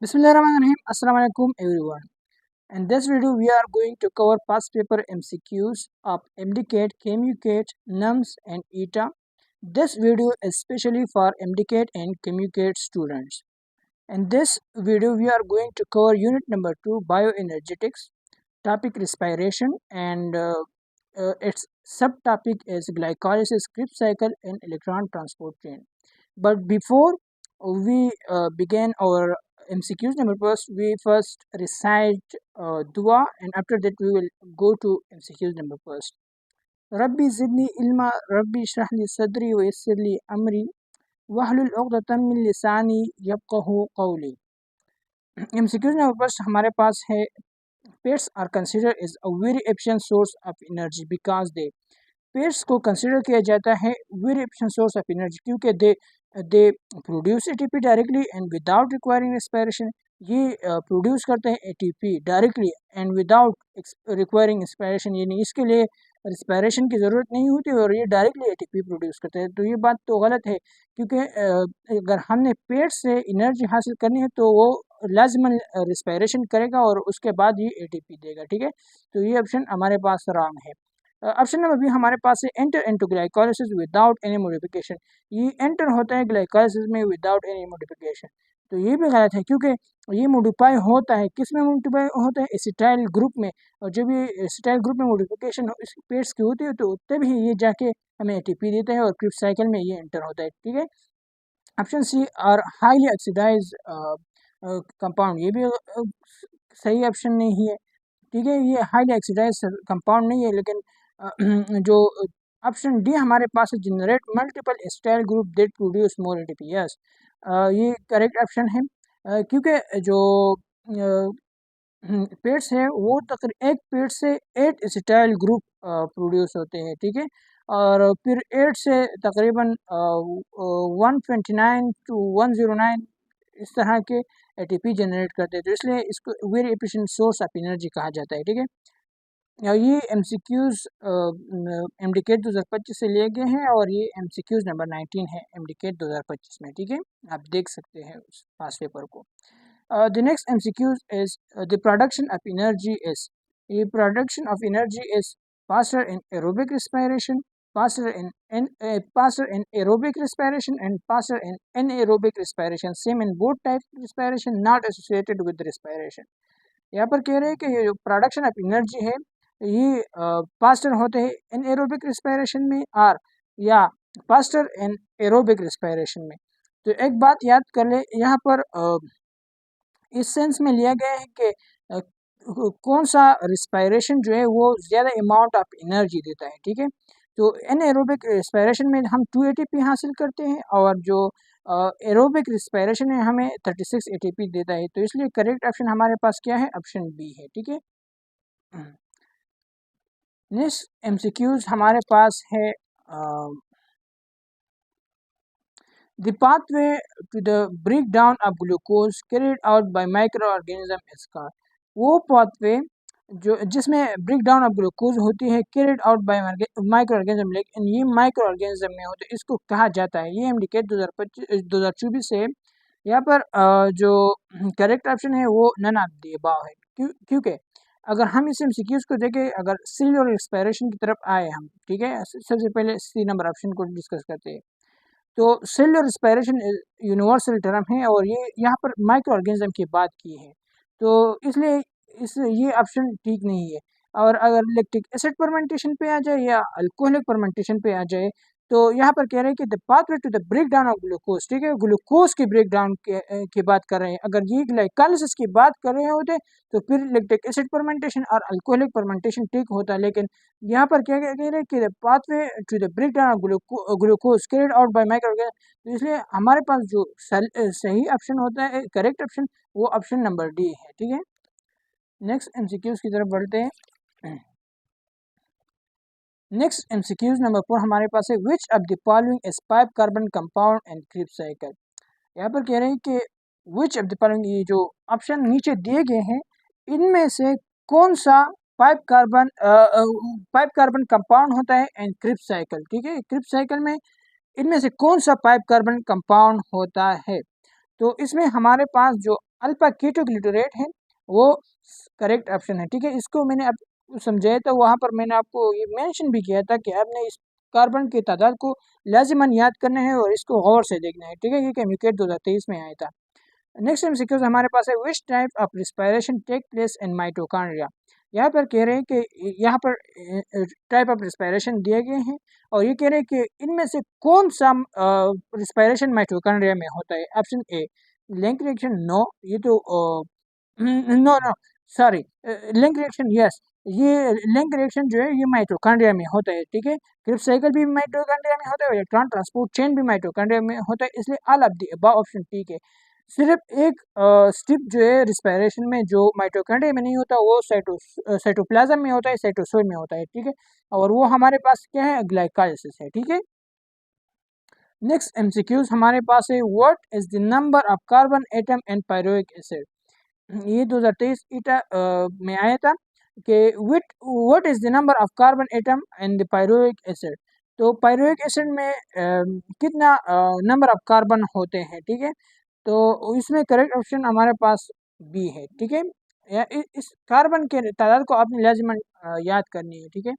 Bismillahirrahmanirrahim. Assalamu alaikum everyone. In this video we are going to cover past paper MCQs of MDCAT, CAMUCAT, NUMS and ETA. This video is especially for MDCAT and CAMUCAT students. In this video we are going to cover unit number 2 bioenergetics, topic respiration and its subtopic is glycolysis, Krebs cycle and electron transport chain. But before we begin our MCQs number first, we first recite dua and after that we will go to MCQs number first. Rabbi zidni ilma, Rabbi shrah li sadri wa yassir li amri, wahlul uqdatan min lisani yafqahu qawli. MCQs number first हमारे पास है pets are considered as a very efficient source of energy because they pets को consider किया जाता है very efficient source of energy क्योंकि they produce ATP directly and without requiring respiration. ये produce करते हैं ATP directly and without requiring respiration, यानी इसके लिए रेस्पिरेशन की ज़रूरत नहीं होती और ये डायरेक्टली एटीपी प्रोड्यूस करते हैं। तो ये बात तो गलत है क्योंकि अगर हमने पेट से एनर्जी हासिल करनी है तो वो लाजमन रेस्पिरेशन करेगा और उसके बाद ये एटीपी देगा। ठीक है, तो ये ऑप्शन हमारे पास रॉन्ग है। ऑप्शन नंबर बी हमारे पास है enter into glycolysis without any modification. ये एंटर होता है ग्लाइकोलाइसिस में विदाउट एनी मॉडिफिकेशन, तो ये भी गलत है क्योंकि ये मॉडिफाई होता है, किस में मॉडिफाई होता है? एसिटाइल ग्रुप में। और जब ये एसिटाइल ग्रुप में मॉडिफिकेशन इस पेट्स की होती है तो तभी ये जाके हमें एटीपी देता है और क्रिप्स साइकिल में ये एंटर होता है। ठीक है, option C are highly oxidise compound, ये भी सही ऑप्शन नहीं है। ठीक है, ये हाईली ऑक्सीडाइज कंपाउंड नहीं है, लेकिन जो ऑप्शन डी हमारे पास है generate multiple acetyl group that produce more ATP. Yes, ये करेक्ट ऑप्शन है क्योंकि जो पेट्स है वो एक पेट से 8 एसिटाइल ग्रुप प्रोड्यूस होते हैं। ठीक है, और फिर 8 से तकरीबन 129 टू 109 इस तरह के एटीपी जनरेट करते हैं, तो इसलिए इसको very efficient source of energy कहा जाता है। ठीक है, ये MCQs MDCAT 2025 से लिए गए हैं और ये MCQs नंबर 19 है MDCAT 2025 में। ठीक है, आप देख सकते हैं उस पास पेपर को। The next MCQs is the production of energy is, the production of energy is faster in aerobic respiration, faster in aerobic respiration and faster in anaerobic respiration, same in both types of respiration not associated with respiration। यहाँ पर कह रहे हैं कि ये जो production of energy है ये फास्टर होते हैं इन एरोबिक रिस्पायरेशन में और या फास्टर इन एरोबिक रिस्पायरेशन में। तो एक बात याद कर ले, यहाँ पर इस सेंस में लिया गया है कि कौन सा रिस्पायरेशन जो है वो ज़्यादा अमाउंट ऑफ एनर्जी देता है। ठीक है, तो एनाएरोबिक रिस्पायरेशन में हम 2 एटीपी हासिल करते हैं और जो एरोबिक रिस्पायरेशन में हमें 36 एटीपी देता है, तो इसलिए करेक्ट ऑप्शन हमारे पास क्या है? ऑप्शन बी है। ठीक है, नेक्स्ट MCQs हमारे पास है The pathway to the breakdown of glucose carried out by microorganism is called। वो पाथवे जो जिसमें ब्रेकडाउन ऑफ ग्लूकोज होती है carried out by micro organism, लेकिन ये माइक्रो ऑर्गेनिज्म में हो तो इसको कहा जाता है। ये MDCAT 2024 से यहाँ पर जो करेक्ट ऑप्शन है वो नन ऑफ द अबव है क्योंकि अगर हम इस MCQs को देखें, अगर सेल्यूलर एक्सपायरेशन की तरफ आए हम, ठीक है, सबसे पहले सी नंबर ऑप्शन को डिस्कस करते हैं। तो सेल्यूलर रेस्पिरेशन यूनिवर्सल टर्म है और ये यहाँ पर माइक्रो ऑर्गेनिज्म की बात की है, तो इसलिए ये ऑप्शन ठीक नहीं है। और अगर लैक्टिक एसिड फर्मेंटेशन पे आ जाए या अल्कोहलिक फर्मेंटेशन पे आ जाए तो यहाँ पर कह रहे हैं कि the pathway to the break down of glucose, ठीक है, ग्लूकोज की ब्रेक डाउन की बात कर रहे हैं। अगर ये ग्लाइकोलाइसिस की बात कर रहे होते तो फिर लैक्टिक एसिड फर्मेंटेशन और अल्कोहलिक फर्मेंटेशन ठीक होता, लेकिन यहाँ पर क्या कह रहे हैं कि the pathway to the break down of glucose carried out by micro, तो इसलिए हमारे पास जो सही ऑप्शन होता है, करेक्ट ऑप्शन, वो ऑप्शन नंबर डी है। ठीक है, नेक्स्ट MCQs की तरफ बढ़ते हैं। नेक्स्ट MCQs नंबर 4 हमारे पास है which of the following is five carbon compound and Krebs cycle. यहाँ पर कह रहे हैं कि विच ऑफ द फॉलोइंग, ये जो ऑप्शन नीचे दिए गए हैं इनमें से कौन सा पाइप कार्बन कंपाउंड होता है एंड क्रीप साइकिल। ठीक है, क्रीप साइकिल में इनमें से कौन सा पाइप कार्बन कंपाउंड होता है? तो इसमें हमारे पास जो अल्फा कीटोग्लिटरेट है, वो करेक्ट ऑप्शन है। ठीक है, इसको मैंने अब समझाया था, वहाँ पर मैंने आपको ये मेंशन भी किया था कि आपने इस कार्बन की तादाद को लाजिमन याद करना है और इसको गौर से देखना है। ठीक है, ये केमिकेट 2023 में आया था। नेक्स्ट एमसीक्यूज हमारे पास है, which type of respiration take place in mitochondria. यहाँ पर कह रहे हैं कि यहाँ पर टाइप ऑफ रिस्पायरेशन दिए गए हैं और ये कह रहे हैं कि इनमें से कौन सा रिस्पायरेशन माइटोकॉन्ड्रिया में होता है। Option A link reaction, no ये तो no no sorry, link reaction yes, ये लिंक रिएक्शन जो है ये माइटोकॉन्ड्रिया में होता है। ठीक है, क्रिप्स साइकिल भी माइटोकॉन्ड्रिया में होता है, इलेक्ट्रॉन ट्रांसपोर्ट चेन भी माइटोकॉन्ड्रिया में होता है, इसलिए all of the above option ठीक है। सिर्फ एक स्टिप जो है रिस्पायरेशन में जो माइटोकॉन्ड्रिया में नहीं होता वो साइटोप्लाज्म में होता है, साइटोसोल में होता है। ठीक है, और वो हमारे पास क्या है, ग्लाइकोलाइसिस है। ठीक है, नेक्स्ट एमसीक्यूज हमारे पास है, what is the number of carbon atom in pyruvic acid. ये 2023 ईटा में आया था कि विट what is the number of carbon atom in the pyruvic acid. तो पायरुविक एसिड में कितना नंबर ऑफ कार्बन होते हैं। ठीक है, तो इसमें करेक्ट ऑप्शन हमारे पास बी है। ठीक है, इस कार्बन के तादाद को आपने लाजिमन याद करनी है। ठीक है,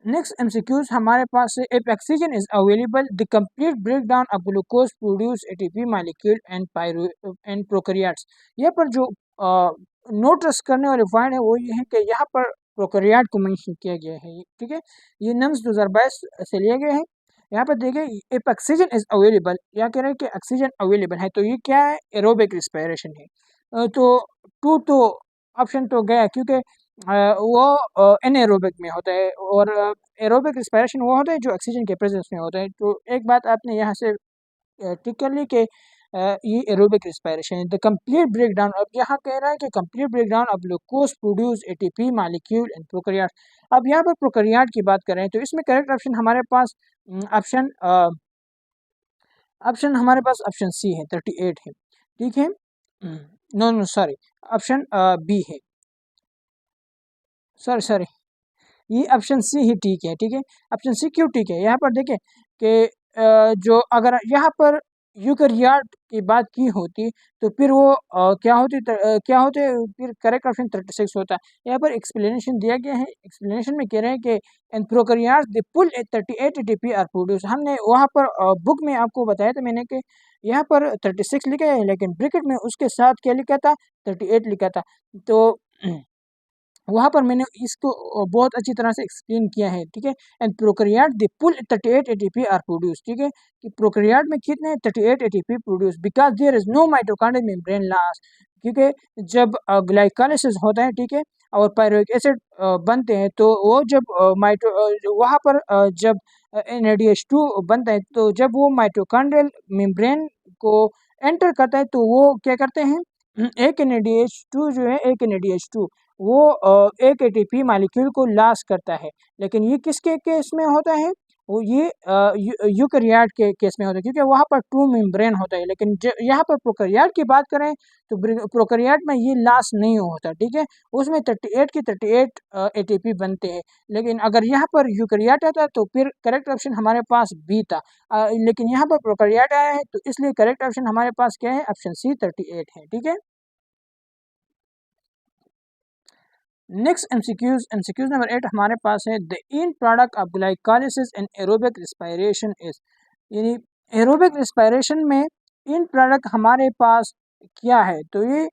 नेक्स्ट एमसीक्यूज हमारे पास है, if oxygen is available the complete break down of glucose produce ATP molecule and prokaryotes. यहाँ पर जो नोटिस करने वाले पॉइंट है वो ये है कि यहाँ पर प्रोकैरियोट को मेंशन किया गया है। ठीक है, ये नम्स 2022 से लिए गए हैं। यहाँ पर देखिए, इफ ऑक्सीजन इज अवेलेबल, या कह रहे हैं कि ऑक्सीजन अवेलेबल है, तो ये क्या है, एरोबिक रिस्पायरेशन है। तो टू तो ऑप्शन तो गया, क्योंकि वो एनएरोबिक में होता है और एरोबिक रिस्पायरेशन वो होता है जो ऑक्सीजन के प्रेजेंस में होता है। तो एक बात आपने यहाँ से टिक कर ली कि ये एरोबिक रिस्पायरेशन है। द कंप्लीट ब्रेक डाउन, अब यहाँ कह रहा है कि complete break down of glucose produce ATP molecule and prokaryote. अब यहाँ पर प्रोकैरियोट की बात करें तो इसमें करेक्ट ऑप्शन हमारे पास ऑप्शन ऑप्शन हमारे पास ऑप्शन सी है, 38 है। ठीक है, no no sorry, option B है, सॉरी सॉरी, ये ऑप्शन सी ही ठीक है। ठीक है, ऑप्शन सी क्यों ठीक है, यहाँ पर देखें कि जो अगर यहाँ पर यूकैरियोट की बात की होती तो फिर वो क्या होती, क्या होते, फिर करेक्ट ऑप्शन 36 होता। यहाँ पर एक्सप्लेनेशन दिया गया है, एक्सप्लेनेशन में कह रहे हैं कि in prokaryotes the full 38 ATP are produce. हमने वहाँ पर बुक में आपको बताया था मैंने कि यहाँ पर 36 लिखा है, लेकिन ब्रैकेट में उसके साथ क्या लिखा था, 38 लिखा था। तो वहाँ पर मैंने इसको बहुत अच्छी तरह से एक्सप्लेन किया है। ठीक है, and prokaryote the full 38 ATP are produce. ठीक है, कि प्रोकैरियोट में कितने 38 ATP produce, because there is no mitochondrial membrane loss. क्योंकि जब ग्लाइकोलाइसिस होता है, ठीक है, और पायरुविक एसिड बनते हैं, तो वो जब वहाँ पर जब NADH2 बनता है, तो जब वो माइटोकॉन्ड्रियल मेम्ब्रेन को एंटर करता है तो वो क्या करते हैं, एक NADH2 जो है, एक NADH2 वो एक एटीपी मॉलिक्यूल को लॉस करता है। लेकिन ये किसके केस में होता है, वो ये यूकैरियोट के केस में होता है, क्योंकि वहाँ पर टू मेम्ब्रेन होता है। लेकिन यहाँ पर प्रोकैरियोट की बात करें तो प्रोकैरियोट में ये लॉस नहीं होता। ठीक है, उसमें 38 की 38 एटीपी बनते हैं। लेकिन अगर यहाँ पर यूकैरियोट आता तो फिर करेक्ट ऑप्शन हमारे पास बी था, लेकिन यहाँ पर प्रोकैरियोट आया है, तो इसलिए करेक्ट ऑप्शन हमारे पास क्या है, ऑप्शन सी 38 है। ठीक है, नेक्स्ट एमसीक्यूज नंबर 8 हमारे पास है, the in product of glycolysis and aerobic respiration is. यानी एरोबिक रिस्पायरेशन में इन प्रोडक्ट हमारे पास क्या है, तो ये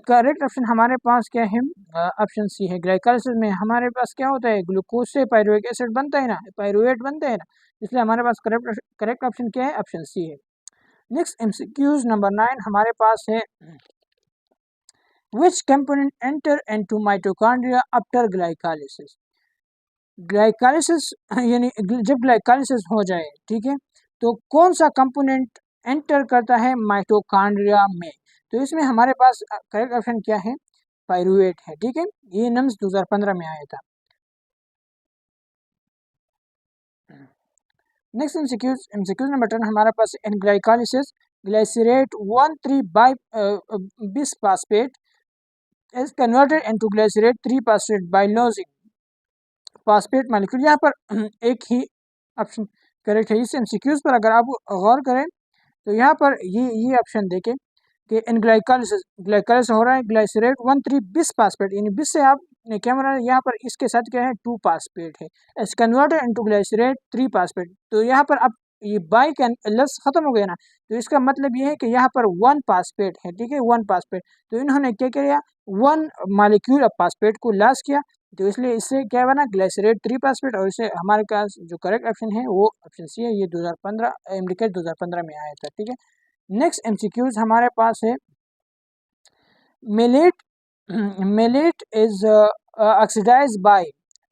करेक्ट ऑप्शन हमारे पास क्या है, ऑप्शन सी है। ग्लाइकोलाइसिस में हमारे पास क्या होता है, ग्लूकोज से पायरुविक एसिड बनता है ना, पायरुवेट बनता है ना, इसलिए हमारे पास करेक्ट ऑप्शन क्या है, ऑप्शन सी है। नेक्स्ट एमसीक्यूज नंबर 9 हमारे पास है, which component enter into mitochondria after glycolysis। Glycolysis यानी जब ग्लाइकोलाइसिस हो जाए, ठीक है, तो कौन सा कंपोनेंट एंटर करता है माइटोकॉन्ड्रिया में, तो इसमें हमारे पास करेक्ट ऑप्शन क्या है, पायरुवेट है। ठीक है, ये नम्स 2015 में आया था। नेक्स्ट एमसीक्यूज नंबर 10 हमारे पास, in glycolysis glycerate 1,3 bi bisphosphate is converted into glycerate 3-phosphate by losing phosphate molecule। यहाँ पर एक ही ऑप्शन करेक्ट है। इस एमसीक्यूज पर अगर आप गौर करें तो यहाँ पर ये ऑप्शन देखें कि इन ग्लाइकोलाइसिस ग्लाइकोलाइसिस हो रहा है ग्लाइसरेट 13 बिस फास्फेट, यानी बिस से आप कैमरा यहाँ पर इसके साथ क्या है 2 फास्फेट है, इट्स कन्वर्टेड इनटू ग्लाइसरेट 3 फास्फेट। तो यहाँ पर अब ये बाई का लस खत्म हो गया ना, तो इसका मतलब ये है कि यहाँ पर 1 फास्फेट है, ठीक है 1 फास्फेट। तो इन्होंने क्या किया 1 मॉलिक्यूल ऑफ फास्फेट को लॉस किया, तो इसलिए इससे क्या बना ग्लाइसरेट 3 फास्फेट, और इसे हमारे पास जो करेक्ट ऑप्शन है वो ऑप्शन सी है, ये 2015 एमडीकेट 2015 में आया था, ठीक है। नेक्स्ट एमसीक्यूज हमारे पास है malate malate is oxidise by,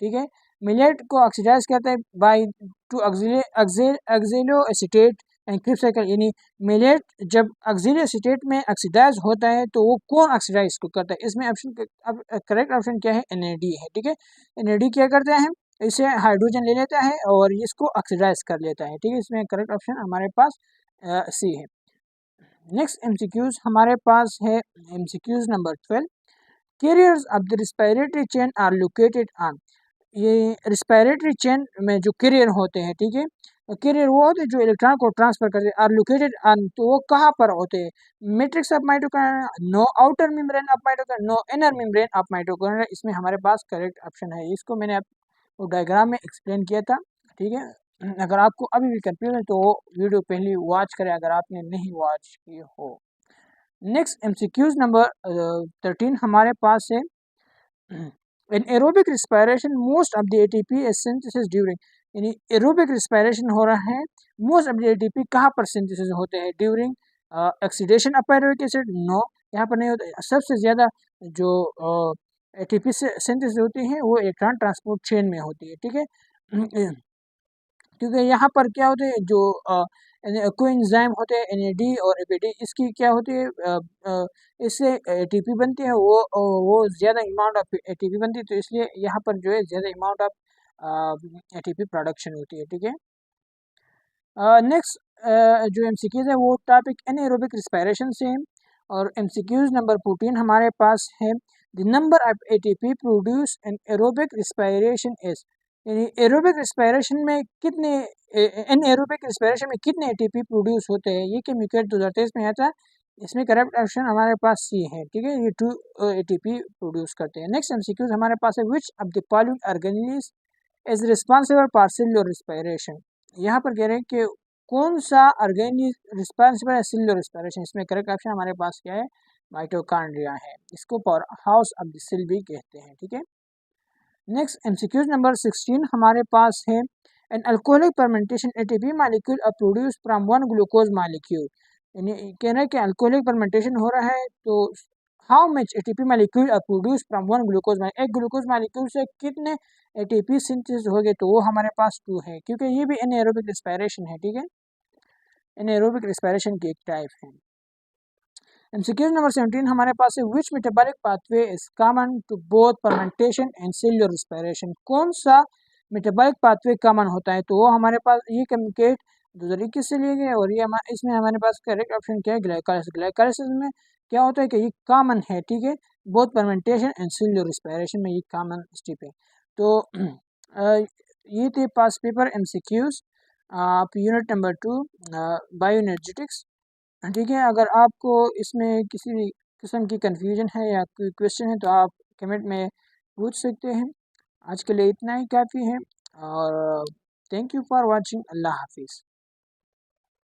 ठीक है, मिलेट को ऑक्सीडाइज कहते हैं by to oxaloacetate and Krebs cycle, यानी मिलेट जब ऑक्जेलो एसीटेट में ऑक्सीडाइज होता है तो वो कौन ऑक्सीडाइज को करता है, इसमें ऑप्शन करेक्ट ऑप्शन क्या है एनएडी है, ठीक है। एनएडी क्या करता है, इसे हाइड्रोजन ले लेता है और इसको ऑक्सीडाइज कर लेता है, ठीक है, इसमें करेक्ट ऑप्शन हमारे पास सी है। नेक्स्ट एमसीक्यूज हमारे पास है MCQs number 12, carriers of the respiratory chain are located on, ये रिस्पायरेटरी चेन में जो कैरियर होते हैं, ठीक है, कैरियर वो होते हैं जो इलेक्ट्रॉन को ट्रांसफर करते हैं, आर लोकेटेड ऑन, तो वो कहाँ पर होते हैं, matrix of mitochondria, no outer membrane of mitochondria, no inner membrane of mitochondria, इसमें हमारे पास करेक्ट ऑप्शन है, इसको मैंने आपको डायग्राम में एक्सप्लेन किया था, ठीक है। अगर आपको अभी भी कंफ्यूज है तो वीडियो पहले वॉच करें अगर आपने नहीं वॉच की हो। नेक्स्ट एमसीक्यूज नंबर 13 हमारे पास है in aerobic respiration most of the ATP is synthesis during, यानी एरोबिक रिस्पायरेशन हो रहा है, मोस्ट ऑफ द एटीपी कहाँ पर सिंथेसिस होते हैं, during oxidation of pyruvic acid, no यहाँ पर नहीं होता, सबसे ज़्यादा जो एटीपी से सिंथेसिस होती है वो इलेक्ट्रॉन ट्रांसपोर्ट चेन में होती है, ठीक है, क्योंकि यहाँ पर क्या होते हैं जो कोएंजाइम होते हैं एनएडी और एपीडी, इसकी क्या होती है इससे एटीपी बनती है, वो ज़्यादा अमाउंट ऑफ एटीपी बनती है, तो इसलिए यहाँ पर जो है ज़्यादा अमाउंट ऑफ एटीपी प्रोडक्शन होती है, ठीक है। नेक्स्ट जो एमसीक्यूज है वो टॉपिक एनाएरोबिक रिस्पायरेशन से है, और एमसीक्यूज नंबर 14 हमारे पास है the number of ATP produce in aerobic respiration is, यानी एरोबिक रिस्पायरेशन में कितने एनाएरोबिक रिस्पायरेशन में कितने एटीपी प्रोड्यूस होते हैं, ये केमिकल 2023 में आया था, इसमें करेक्ट ऑप्शन हमारे पास सी है, ठीक है, ये 2 एटीपी प्रोड्यूस करते हैं। नेक्स्ट एमसीक्यूज हमारे पास है which of the following organism is responsible for cellular respiration, यहाँ पर कह रहे हैं कि कौन सा ऑर्गेनिज रिस्पॉन्सिबल है सेल्युलर रिस्पायरेशन, इसमें करेक्ट ऑप्शन हमारे पास क्या है माइटोकॉन्ड्रिया है, इसको power house of the cell भी कहते हैं, ठीक है। नेक्स्ट एमसीक्यूज नंबर 16 हमारे पास है an alcoholic fermentation ATP molecule are produce from one glucose molecule, यानी कह रहे हैं कि अल्कोहलिक फर्मेंटेशन हो रहा है तो how much ATP molecule are produce from one glucose, एक ग्लूकोज मॉलिक्यूल से कितने एटीपी सिंथेसिस हो गए, तो वो हमारे पास 2 है, क्योंकि ये भी एनाएरोबिक रिस्पायरेशन है, ठीक है, एनाएरोबिक रिस्पायरेशन की एक टाइप है। एमसीक्यूज नंबर 17 हमारे पास है which metabolic pathway is common to both fermentation and cellular respiration, कौन सा मेटाबॉलिक पाथवे कॉमन होता है, तो वो हमारे पास ये केमिकल 2021 से लिए गए, और ये इसमें हमारे पास करेक्ट ऑप्शन क्या है ग्लाइकोलाइसिस, ग्लाइकोलाइसिस में क्या होता है कि ये कॉमन है, ठीक है, both fermentation and cellular respiration में ये कॉमन स्टेप है। तो ये थे पास पेपर एमसीक्यूज आप यूनिट नंबर 2 बायोएनर्जेटिक्स, ठीक है। अगर आपको इसमें किसी भी किस्म की कन्फ्यूजन है या कोई क्वेश्चन है तो आप कमेंट में पूछ सकते हैं। आज के लिए इतना ही काफ़ी है, और थैंक यू फॉर वाचिंग। अल्लाह हाफिज़।